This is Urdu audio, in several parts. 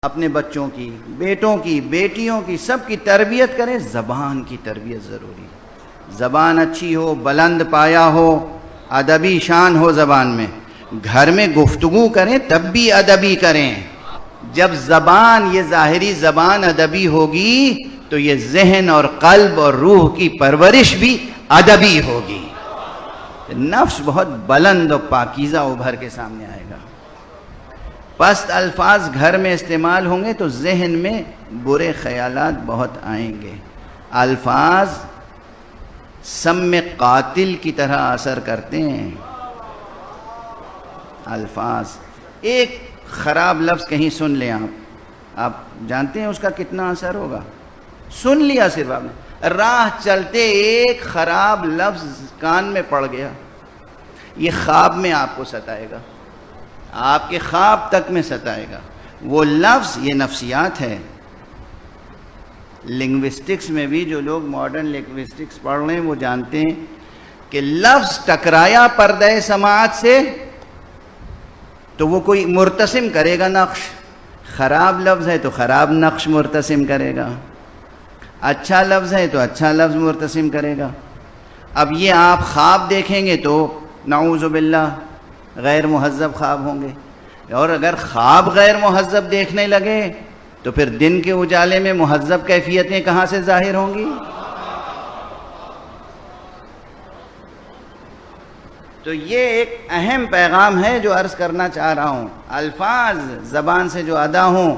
اپنے بچوں کی، بیٹوں کی، بیٹیوں کی، سب کی تربیت کریں۔ زبان کی تربیت ضروری ہے، زبان اچھی ہو، بلند پایا ہو، ادبی شان ہو زبان میں۔ گھر میں گفتگو کریں تب بھی ادبی کریں۔ جب زبان، یہ ظاہری زبان ادبی ہوگی تو یہ ذہن اور قلب اور روح کی پرورش بھی ادبی ہوگی۔ نفس بہت بلند و پاکیزہ ابھر کے سامنے آئے گا۔ پست الفاظ گھر میں استعمال ہوں گے تو ذہن میں برے خیالات بہت آئیں گے۔ الفاظ سم قاتل کی طرح اثر کرتے ہیں۔ الفاظ، ایک خراب لفظ کہیں سن لیں آپ جانتے ہیں اس کا کتنا اثر ہوگا؟ سن لیا صرف آپ نے، راہ چلتے ایک خراب لفظ کان میں پڑ گیا، یہ خواب میں آپ کو ستائے گا، آپ کے خواب تک میں ستائے گا وہ لفظ۔ یہ نفسیات ہے۔ لنگوسٹکس میں بھی جو لوگ ماڈرن لنگوسٹکس پڑھ رہے ہیں وہ جانتے ہیں کہ لفظ ٹکرایا پردہ سماعت سے تو وہ کوئی مرتسم کرے گا نقش۔ خراب لفظ ہے تو خراب نقش مرتسم کرے گا، اچھا لفظ ہے تو اچھا لفظ مرتسم کرے گا۔ اب یہ آپ خواب دیکھیں گے تو نعوذ باللہ غیر مہذب خواب ہوں گے، اور اگر خواب غیر مہذب دیکھنے لگے تو پھر دن کے اجالے میں مہذب کیفیتیں کہاں سے ظاہر ہوں گی؟ تو یہ ایک اہم پیغام ہے جو عرض کرنا چاہ رہا ہوں۔ الفاظ زبان سے جو ادا ہوں،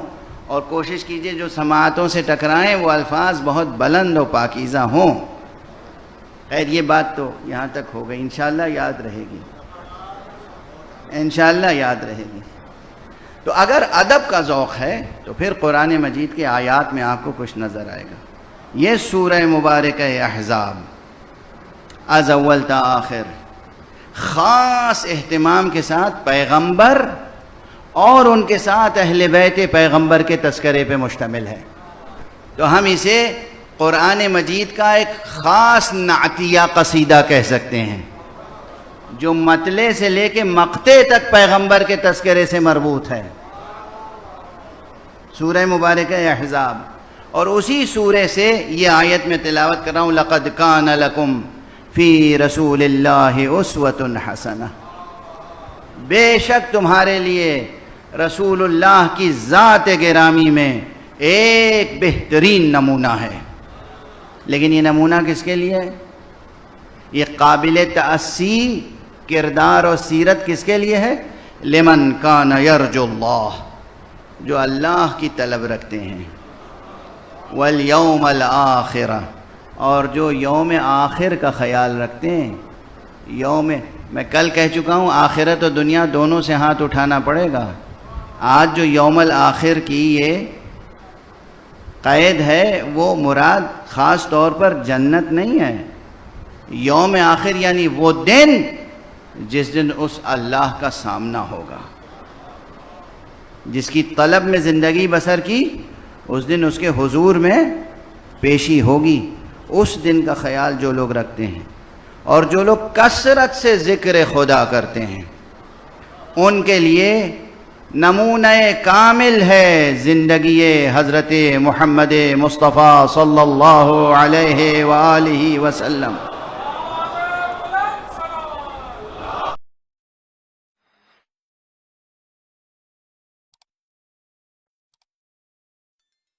اور کوشش کیجئے جو سماعتوں سے ٹکرائیں وہ الفاظ بہت بلند و پاکیزہ ہوں۔ خیر یہ بات تو یہاں تک ہو گئی، انشاءاللہ یاد رہے گی، انشاءاللہ یاد رہے گی۔ تو اگر ادب کا ذوق ہے تو پھر قرآن مجید کے آیات میں آپ کو کچھ نظر آئے گا۔ یہ سورہ مبارکہ احزاب از اول تا آخر خاص اہتمام کے ساتھ پیغمبر اور ان کے ساتھ اہل بیت پیغمبر کے تذکرے پہ مشتمل ہے۔ تو ہم اسے قرآن مجید کا ایک خاص نعتیہ قصیدہ کہہ سکتے ہیں، جو مطلع سے لے کے مقطع تک پیغمبر کے تذکرے سے مربوط ہے۔ سورہ مبارکہ احزاب، اور اسی سورے سے یہ آیت میں تلاوت کر رہا ہوں، لَقَدْ كَانَ لَكُمْ فِي رَسُولِ اللَّهِ أُسْوَةٌ حَسَنَةٌ، بے شک تمہارے لیے رسول اللہ کی ذات گرامی میں ایک بہترین نمونہ ہے۔ لیکن یہ نمونہ کس کے لیے ہے؟ یہ قابل تأسی کردار اور سیرت کس کے لیے ہے؟ لمن کان یرجو اللہ، جو اللہ کی طلب رکھتے ہیں، والیوم الآخرہ، اور جو یوم آخر کا خیال رکھتے ہیں۔ میں کل کہہ چکا ہوں آخرت و دنیا دونوں سے ہاتھ اٹھانا پڑے گا۔ آج جو یوم الآخر کی یہ قید ہے وہ مراد خاص طور پر جنت نہیں ہے۔ یوم آخر یعنی وہ دن جس دن اس اللہ کا سامنا ہوگا، جس کی طلب میں زندگی بسر کی، اس دن اس کے حضور میں پیشی ہوگی۔ اس دن کا خیال جو لوگ رکھتے ہیں اور جو لوگ کثرت سے ذکر خدا کرتے ہیں، ان کے لیے نمونہ کامل ہے زندگی حضرت محمد مصطفیٰ صلی اللہ علیہ وآلہ وسلم۔